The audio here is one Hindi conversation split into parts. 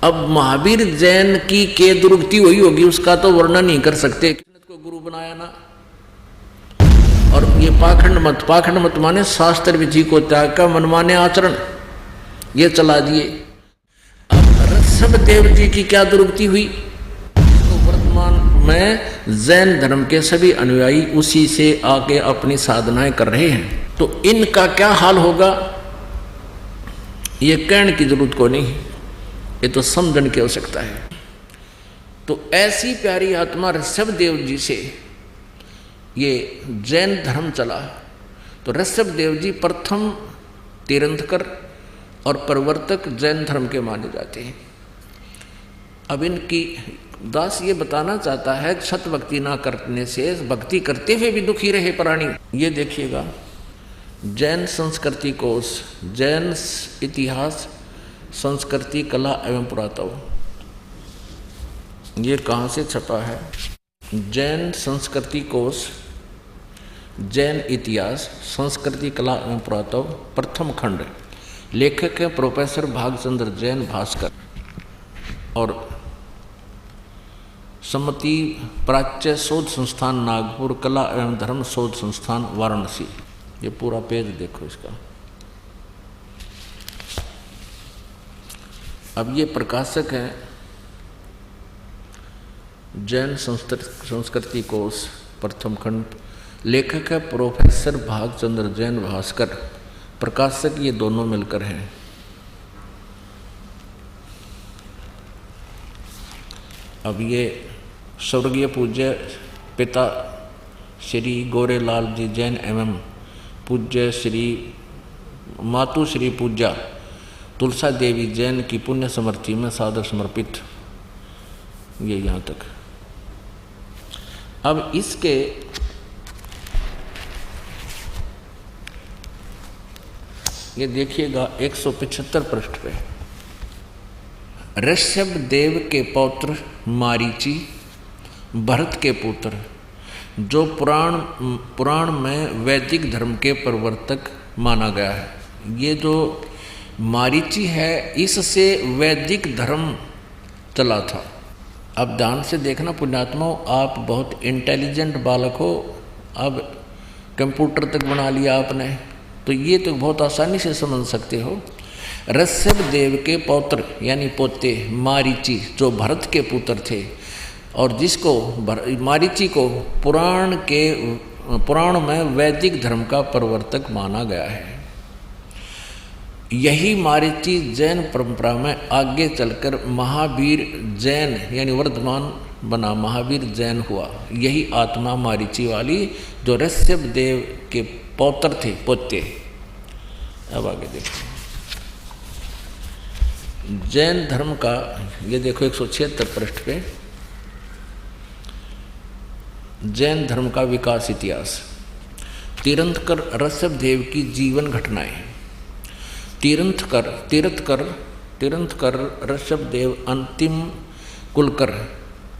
अब महावीर जैन की के दुर्गति हुई होगी, उसका तो वर्णन नहीं कर सकते, को गुरु बनाया ना। और ये पाखंड मत माने शास्त्र विधि को त्याग का मनमाने आचरण ये चला दिए। अब ऋषभ देव जी की क्या दुर्गति हुई, तो वर्तमान में जैन धर्म के सभी अनुयायी उसी से आके अपनी साधनाएं कर रहे हैं। तो इनका क्या हाल होगा ये कहने की जरूरत को नहीं, ये तो समझने की आवश्यकता है। तो ऐसी प्यारी आत्मा ऋषभ देव जी से ये जैन धर्म चला। तो ऋषभ देव जी प्रथम तीर्थंकर और प्रवर्तक जैन धर्म के माने जाते हैं। अब इनकी दास ये बताना चाहता है सत भक्ति ना करने से भक्ति करते हुए भी दुखी रहे प्राणी। ये देखिएगा जैन संस्कृति कोश, जैन इतिहास, संस्कृति, कला एवं पुरातत्व, ये कहाँ से छपा है? जैन संस्कृति कोश, जैन इतिहास, संस्कृति, कला एवं पुरातत्व, प्रथम खंड। लेखक है प्रोफेसर भागचंद्र जैन भास्कर और सम्मति प्राच्य शोध संस्थान नागपुर, कला एवं धर्म शोध संस्थान वाराणसी। ये पूरा पेज देखो इसका। अब ये प्रकाशक है जैन संस्कृति कोश, प्रथम खंड। लेखक है प्रोफेसर भागचंद्र जैन भास्कर, प्रकाशक ये दोनों मिलकर हैं। अब ये स्वर्गीय पूज्य पिता श्री गोरेलाल जी जैन एवं पूज्य श्री मातु श्री पूज्या तुलसा देवी जैन की पुण्य समृद्धि में सादर समर्पित। ये यहाँ तक। अब इसके ये देखिएगा 175 पृष्ठ पे ऋषभ देव के पौत्र मारीची, भरत के पुत्र, जो पुराण में वैदिक धर्म के प्रवर्तक माना गया है। ये जो मारीची है इससे वैदिक धर्म चला था। अब ध्यान से देखना पुण्यात्मा, आप बहुत इंटेलिजेंट बालक हो, अब कंप्यूटर तक बना लिया आपने, तो ये तो बहुत आसानी से समझ सकते हो। ऋषभ देव के पौत्र यानी पोते मारीची, जो भरत के पुत्र थे और जिसको मारीची को पुराण में वैदिक धर्म का प्रवर्तक माना गया है। यही मारीची जैन परंपरा में आगे चलकर महावीर जैन यानी वर्धमान बना, महावीर जैन हुआ। यही आत्मा मारीची वाली जो ऋषभ देव के पौत्र थे, पोते। अब आगे देखो जैन धर्म का, ये देखो 176 पृष्ठ पे जैन धर्म का विकास इतिहास। तीर्थंकर ऋषभ देव की जीवन घटनाएं। तीर्थंकर ऋषभ देव अंतिम कुलकर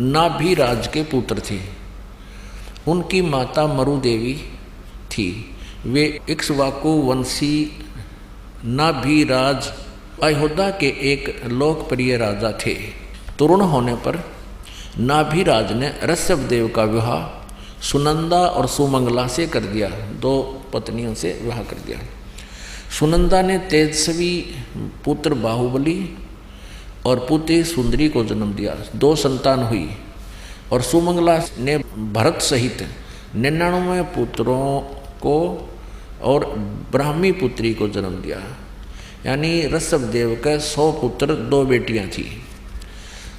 नाभिराज के पुत्र थे। उनकी माता मरु देवी थी। वे इक्ष्वाकु वंशी नाभिराज अयोध्या के एक लोकप्रिय राजा थे। तरुण होने पर नाभिराज ने ऋषभ देव का विवाह सुनंदा और सुमंगला से कर दिया। दो पत्नियों से विवाह कर दिया। सुनंदा ने तेजस्वी पुत्र बाहुबली और पुत्री सुंदरी को जन्म दिया। 2 संतान हुई। और सुमंगला ने भरत सहित 99 पुत्रों को और ब्राह्मी पुत्री को जन्म दिया। यानी ऋषभ देव के 100 पुत्र 2 बेटियां थी।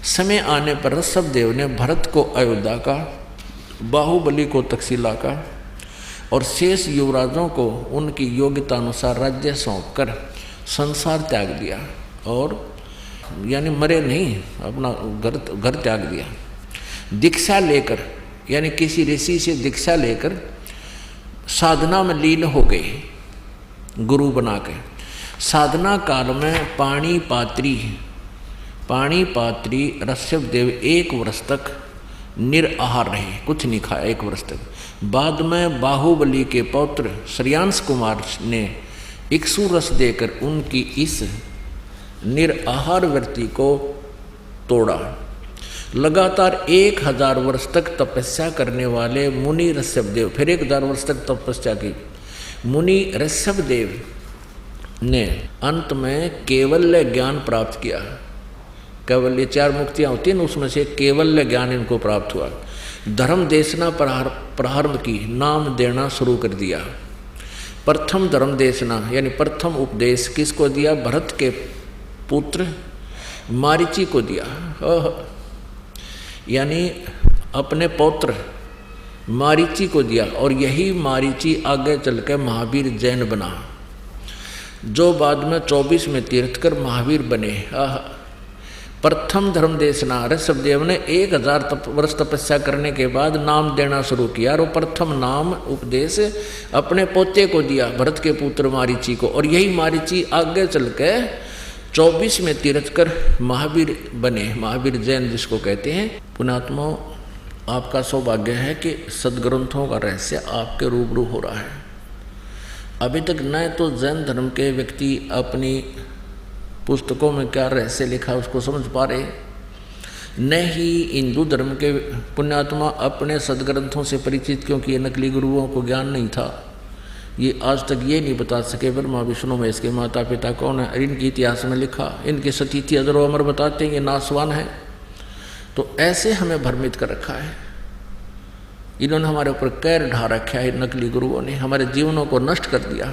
समय आने पर ऋषभ देव ने भरत को अयोध्या का, बाहुबली को तक्षशिला का और शेष युवराजों को उनकी योग्यता अनुसार राज्य सौंपकर संसार त्याग दिया। और यानी मरे नहीं, अपना घर त्याग दिया। दीक्षा लेकर यानी किसी ऋषि से दीक्षा लेकर साधना में लीन हो गए, गुरु बना के। साधना काल में पाणिपात्री ऋषभ देव 1 वर्ष तक निराहार रहे, कुछ नहीं खाया 1 वर्ष तक। बाद में बाहुबली के पौत्र श्रेयांश कुमार ने इक्ष्वाकु रस देकर उनकी इस निराहार वृत्ति को तोड़ा। लगातार 1000 वर्ष तक तपस्या करने वाले मुनि ऋषभदेव, फिर 1000 वर्ष तक तपस्या की मुनि ऋषभदेव ने अंत में केवल्य ज्ञान प्राप्त किया। केवल्य 4 मुक्तियाँ होती हैं, उसमें से केवल्य ज्ञान इनको प्राप्त हुआ। धर्म देशना प्रारंभ की, नाम देना शुरू कर दिया। प्रथम धर्म देशना यानी प्रथम उपदेश किसको दिया? भरत के पुत्र मारीची को दिया। यानी अपने पौत्र मारीची को दिया, और यही मारीची आगे चलकर महावीर जैन बना, जो बाद में 24 में तीर्थकर महावीर बने। प्रथम धर्म देशना, ऋषभदेव ने 1000 वर्ष तपस्या करने के बाद नाम देना शुरू किया, और प्रथम नाम उपदेश अपने पोते को दिया, भरत के पुत्र मारीची को, और यही मारीची आगे चलकर 24 में तीर्थकर महावीर बने, महावीर जैन जिसको कहते हैं। पुण्यात्मा, आपका सौभाग्य है कि सदग्रंथों का रहस्य आपके रूबरू हो रहा है। अभी तक न तो जैन धर्म के व्यक्ति अपनी पुस्तकों में क्या रहस्य लिखा उसको समझ पा रहे, न ही हिंदू धर्म के पुण्यात्मा अपने सदग्रंथों से परिचित, क्योंकि ये नकली गुरुओं को ज्ञान नहीं था। ये आज तक ये नहीं बता सके ब्रह्मा विष्णु महेश के माता पिता कौन है, इनके इतिहास में लिखा, इनके सतीथि अजरो अमर बताते हैं, ये नासवान है। तो ऐसे हमें भ्रमित कर रखा है, इन्होंने हमारे ऊपर कैर ढा रखा है, नकली गुरुओं ने हमारे जीवनों को नष्ट कर दिया।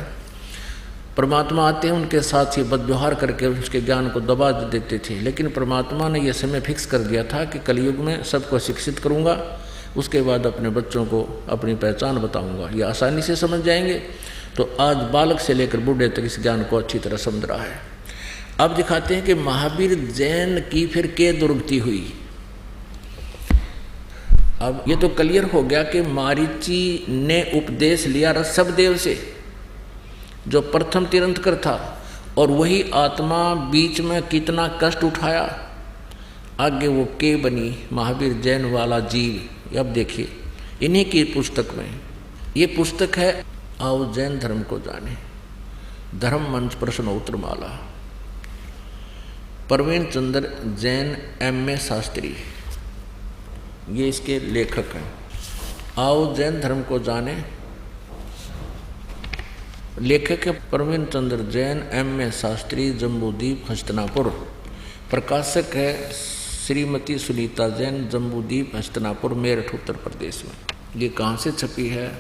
परमात्मा आते हैं, उनके साथ ही बदव्यवहार करके उसके ज्ञान को दबा देते थे, लेकिन परमात्मा ने यह समय फिक्स कर दिया था कि कलयुग में सबको शिक्षित करूंगा, उसके बाद अपने बच्चों को अपनी पहचान बताऊंगा, ये आसानी से समझ जाएंगे। तो आज बालक से लेकर बूढ़े तक इस ज्ञान को अच्छी तरह समझ रहा है। अब दिखाते हैं कि महावीर जैन की फिर के दुर्गति हुई। अब ये तो क्लियर हो गया कि मारीची ने उपदेश लिया ऋषभदेव से, जो प्रथम तीर्थंकर था, और वही आत्मा बीच में कितना कष्ट उठाया, आगे वो के बनी महावीर जैन वाला जीव। अब देखिए इन्हीं की पुस्तक में, ये पुस्तक है आओ जैन धर्म को जाने, धर्म मंच प्रश्नोत्तर माला, प्रवीण चंद्र जैन M.A. शास्त्री, ये इसके लेखक हैं। आओ जैन धर्म को जाने, लेखक है प्रवीण चंद्र जैन M.A. शास्त्री, जम्बूद्वीप हस्तिनापुर। प्रकाशक है श्रीमती सुनीता जैन, जम्बूद्वीप हस्तिनापुर, मेरठ उत्तर प्रदेश में। ये कहाँ से छपी है?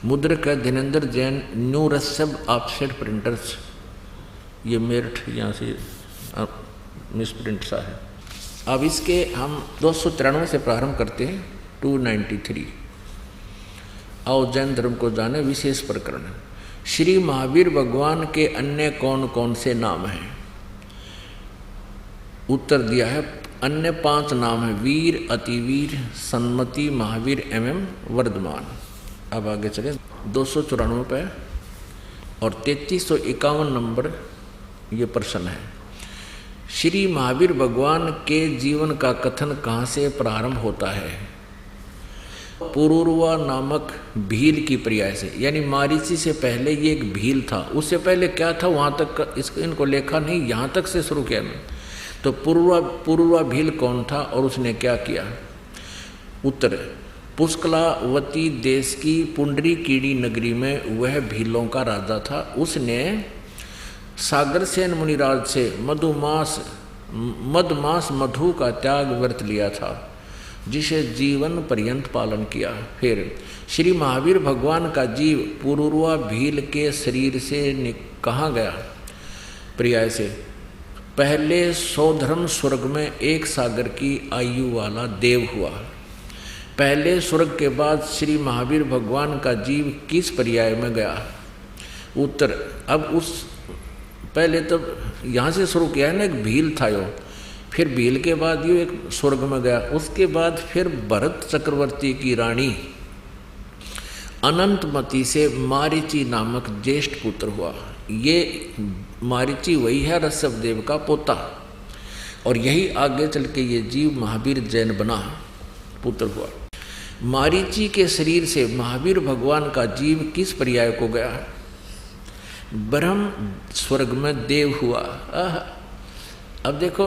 मुद्रक है Dhirendra Jain, new Rishabh offset printers, ये मेरठ, यहाँ से मिस प्रिंट सा है। अब इसके हम 293 से प्रारंभ करते हैं, 293। आओ जैन धर्म को जाने, विशेष प्रकरण। श्री महावीर भगवान के अन्य कौन कौन से नाम हैं? उत्तर दिया है अन्य 5 नाम हैं, वीर, अतिवीर, सन्मति, महावीर एवं वर्धमान। अब आगे चले 294 पे और 3351 नंबर ये प्रश्न है। श्री महावीर भगवान के जीवन का कथन कहाँ से प्रारंभ होता है? पुरुरवा नामक भील की पर्याय से, यानी मारीची से पहले ये एक भील था, उससे पहले क्या था वहाँ तक इनको लेखा नहीं, यहाँ तक से शुरू किया। तो पुरुरवा भील कौन था और उसने क्या किया? उत्तर, पुष्कलावती देश की पुंडरीकीड़ी नगरी में वह भीलों का राजा था। उसने सागरसेन मुनिराज से मदमास मधु का त्याग व्रत लिया था, जिसे जीवन पर्यंत पालन किया। फिर श्री महावीर भगवान का जीव पुरुरवा भील के शरीर से कहाँ गया? पर्याय से, पहले सौधर्म स्वर्ग में 1 सागर की आयु वाला देव हुआ। पहले स्वर्ग के बाद श्री महावीर भगवान का जीव किस पर्याय में गया? उत्तर, अब उस पहले तो यहाँ से शुरू किया है ना, एक भील था यो, फिर भील के बाद यो एक स्वर्ग में गया, उसके बाद फिर भरत चक्रवर्ती की रानी अनंतमती से मारीची नामक ज्येष्ठ पुत्र हुआ। ये मारीची वही है ऋषभदेव का पोता, और यही आगे चल के ये जीव महावीर जैन बना, पुत्र हुआ। मारीची के शरीर से महावीर भगवान का जीव किस पर्याय को गया? ब्रह्म स्वर्ग में देव हुआ। अब देखो,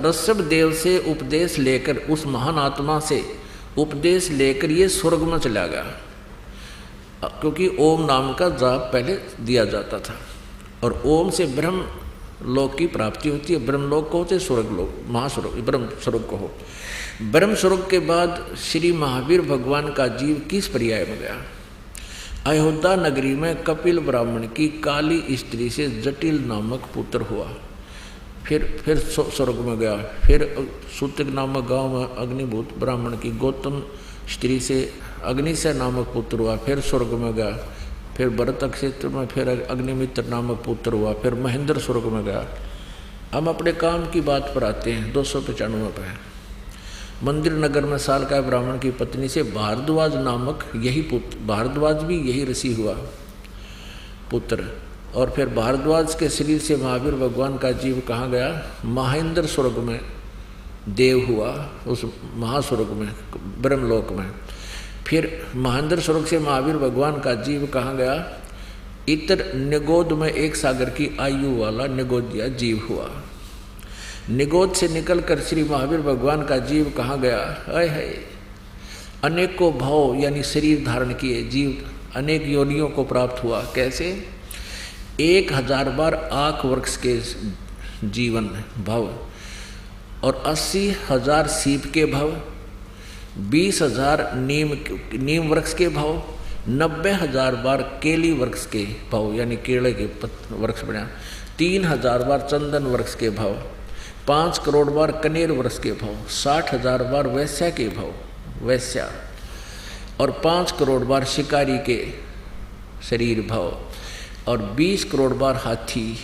ऋषभ देव से उपदेश लेकर, उस महान आत्मा से उपदेश लेकर ये स्वर्ग में चला गया, क्योंकि ओम नाम का जाप पहले दिया जाता था। और ओम से ब्रह्म लोक की प्राप्ति होती है। ब्रह्म लोक को होते स्वर्ग लोक, महास्वर्ग, ब्रह्म स्वर्ग को हो। ब्रह्म स्वर्ग के बाद श्री महावीर भगवान का जीव किस पर्याय में गया? अयोध्या नगरी में कपिल ब्राह्मण की काली स्त्री से जटिल नामक पुत्र हुआ। फिर स्वर्ग में गया। फिर सूतक नामक गांव में अग्निभूत ब्राह्मण की गौतम स्त्री से अग्निशय नामक पुत्र हुआ। फिर स्वर्ग में गया। फिर भरत क्षेत्र में फिर अग्निमित्र नामक पुत्र हुआ। फिर महेंद्र स्वर्ग में गया। हम अपने काम की बात पर आते हैं। 295 पे मंदिर नगर में सालकाय ब्राह्मण की पत्नी से भारद्वाज नामक यही पुत्र, भारद्वाज भी यही ऋषि हुआ पुत्र। और फिर भारद्वाज के शरीर से महावीर भगवान का जीव कहाँ गया? महेंद्र स्वर्ग में देव हुआ, उस महास्वर्ग में, ब्रह्मलोक में। फिर महेंद्र स्वर्ग से महावीर भगवान का जीव कहाँ गया? इतर निगोद में 1 सागर की आयु वाला निगोदिया जीव हुआ। निगोद से निकलकर श्री महावीर भगवान का जीव कहाँ गया? है अनेकों भाव यानी शरीर धारण किए जीव अनेक योनियों को प्राप्त हुआ। कैसे? 1000 बार आँख वृक्ष के जीवन भव, और 80,000 सीप के भव, 20,000 नीम वृक्ष के भव, 90,000 बार केली वृक्ष के भव यानी केले के वृक्ष बना, 3,000 बार चंदन वृक्ष के भव, 5 करोड़ बार कनेर वृक्ष के भव, 60,000 बार वैश्या के भव, वैश्या, और 5 करोड़ बार शिकारी के शरीर भव, और 20 करोड़ बार हाथी,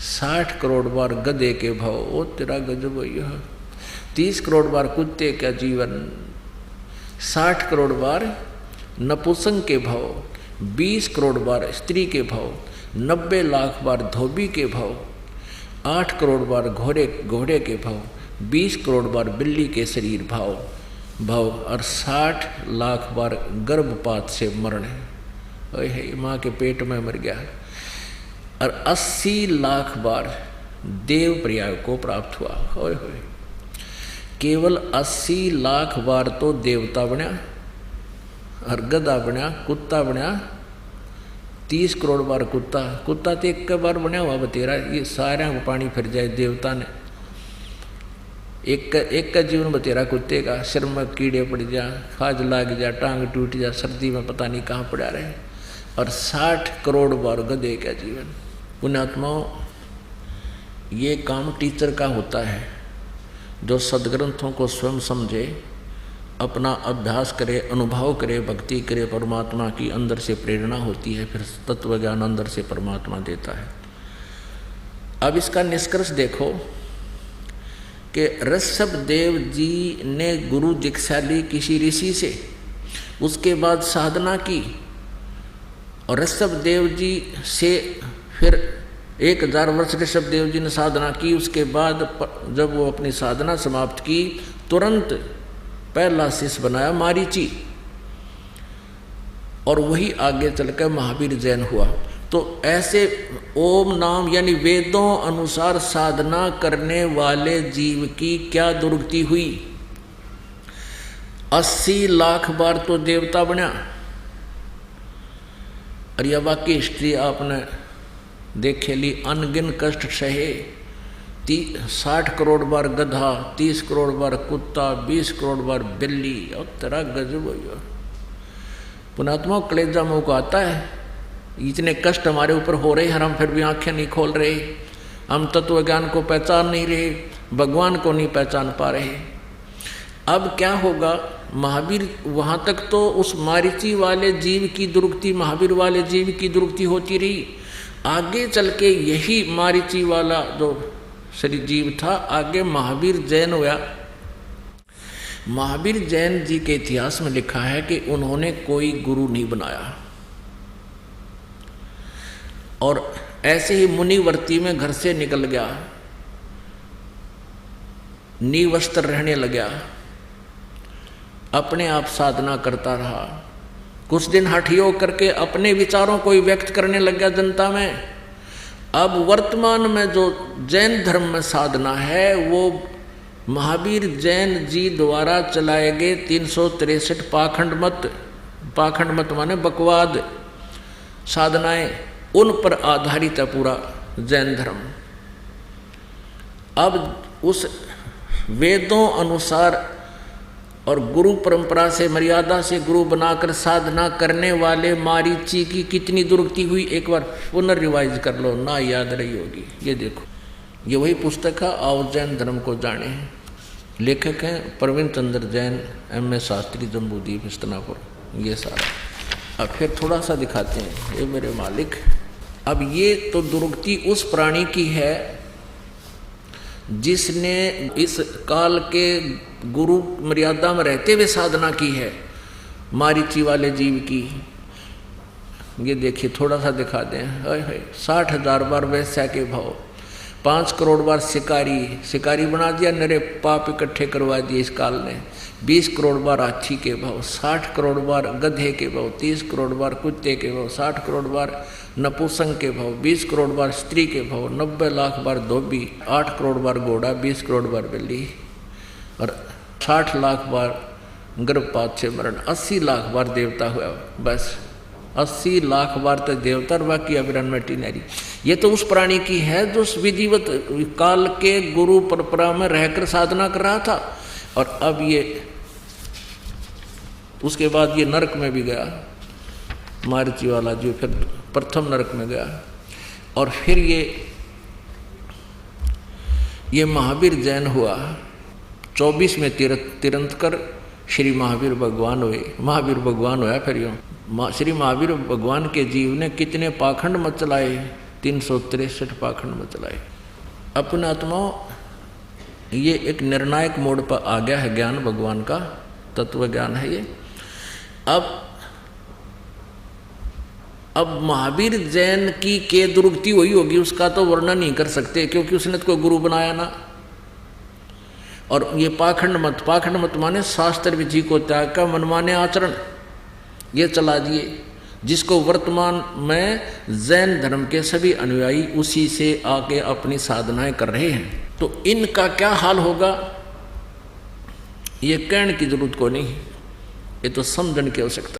60 करोड़ बार गधे के भव। ओ तेरा गजब यह 30 करोड़ बार कुत्ते का जीवन, 60 करोड़ बार नपुंसक के भव, 20 करोड़ बार स्त्री के भव, 90 लाख बार धोबी के भव, 8 करोड़ बार घोड़े के भव, 20 करोड़ बार बिल्ली के शरीर भव, और 60 लाख बार गर्भपात से मरण। ओए माँ के पेट में मर गया। और 80 लाख बार देव पर्याय को प्राप्त हुआ। होए होए, केवल 80 लाख बार तो देवता बना, और गधा बना, कुत्ता बना, 30 करोड़ बार कुत्ता तो एक बार बना हुआ बतेरा। ये सारा को पानी फिर जाए देवता ने, एक का जीवन बतेरा कुत्ते का, सिर में कीड़े पड़ जा, खाज लाग जा, टांग टूट जा, सर्दी में पता नहीं कहाँ पड़ा रहे, और 60 करोड़ बार गधे का जीवन। पुण्यात्माओं, ये काम टीचर का होता है, जो सदग्रंथों को स्वयं समझे, अपना अभ्यास करे, अनुभव करे, भक्ति करे, परमात्मा की अंदर से प्रेरणा होती है, फिर तत्व ज्ञान अंदर से परमात्मा देता है। अब इसका निष्कर्ष देखो कि ऋषभ देव जी ने गुरु दीक्षा ली किसी ऋषि से, उसके बाद साधना की, और ऋषभ देव जी से फिर 1000 वर्ष ऋषभ देव जी ने साधना की। उसके बाद जब वो अपनी साधना समाप्त की, तुरंत पहला शिष्य बनाया मारीची, और वही आगे चलकर महावीर जैन हुआ। तो ऐसे ओम नाम यानी वेदों अनुसार साधना करने वाले जीव की क्या दुर्गति हुई? 80 लाख बार तो देवता बना, और यह बाकी हिस्ट्री आपने देखे ली, अनगिन कष्ट सहे, 60 करोड़ बार गधा, 30 करोड़ बार कुत्ता, 20 करोड़ बार बिल्ली, और तेरा गजब हो। पुणात्मा कलेजा मुँह को आता है, इतने कष्ट हमारे ऊपर हो रहे हैं, हम फिर भी आंखें नहीं खोल रहे, हम तत्व ज्ञान को पहचान नहीं रहे, भगवान को नहीं पहचान पा रहे। अब क्या होगा? महावीर वहाँ तक तो उस मारीची वाले जीव की दुर्गति, महावीर वाले जीव की दुर्गति होती रही। आगे चल के यही मारीची वाला जो शरीर जीव था, आगे महावीर जैन हुआ। महावीर जैन जी के इतिहास में लिखा है कि उन्होंने कोई गुरु नहीं बनाया, और ऐसे ही मुनिवर्ती में घर से निकल गया, निवस्त्र रहने लगा, अपने आप साधना करता रहा। कुछ दिन हठयोग करके अपने विचारों को व्यक्त करने लग गया जनता में, अब वर्तमान में जो जैन धर्म में साधना है वो महावीर जैन जी द्वारा चलाए गए 363 पाखंड मत माने बकवाद साधनाएं, उन पर आधारित है पूरा जैन धर्म। अब उस वेदों अनुसार और गुरु परंपरा से मर्यादा से गुरु बनाकर साधना करने वाले मारीची की कितनी दुर्गति हुई, एक बार पुनर्रिवाइज कर लो, ना याद रही होगी। ये देखो, ये वही पुस्तक है आओ जैन धर्म को जाने। लेखक हैं प्रवीण चंद्र जैन, M.A. शास्त्री, जम्बूद्वीप, हस्तिनापुर। ये सारा अब फिर थोड़ा सा दिखाते हैं। ये मेरे मालिक, अब ये तो दुर्गति उस प्राणी की है जिसने इस काल के गुरु मर्यादा में रहते हुए साधना की है, मारीची वाले जीव की। ये देखिए, थोड़ा सा दिखा दें। 60,000 बार वैश्या के भाव, 5 करोड़ बार शिकारी बना दिया, नरे पाप इकट्ठे करवा दिए इस काल ने। 20 करोड़ बार हाथी के भाव, 60 करोड़ बार गधे के भाव, 30 करोड़ बार कुत्ते के भाव, 60 करोड़ बार नपुंसक के भाव, 20 करोड़ बार स्त्री के भाव, 90 लाख बार धोबी, 8 करोड़ बार घोड़ा, 20 करोड़ बार बिल्ली, और 60 लाख बार गर्भपात से मरण, 80 लाख बार देवता हुआ। बस 80 लाख बार तो देवता और बाकी अविरन मेटिनरी। ये तो उस प्राणी की है जो विधिवत काल के गुरु परंपरा में रहकर साधना कर रहा था। और अब ये उसके बाद ये नरक में भी गया, मारीची वाला जो फिर प्रथम नरक में गया। और फिर ये महावीर जैन हुआ। 24 में तीर्थंकर श्री महावीर भगवान हुए। महावीर भगवान हुआ फिर यूँ श्री महावीर भगवान के जीव ने कितने पाखंड मत चलाए, 363 पाखंड मत चलाए। अपने आत्माओं, ये एक निर्णायक मोड़ पर आ गया है ज्ञान, भगवान का तत्व ज्ञान है ये। अब महावीर जैन की के दुर्गति हुई होगी, उसका तो वर्णन नहीं कर सकते क्योंकि उसने तो कोई गुरु बनाया ना। और ये पाखंड मत माने शास्त्र विधि को त्याग का मनमाने आचरण ये चला दिए, जिसको वर्तमान में जैन धर्म के सभी अनुयायी उसी से आके अपनी साधनाएं कर रहे हैं। तो इनका क्या हाल होगा ये कहने की जरूरत को नहीं, ये तो समझने की आवश्यकता।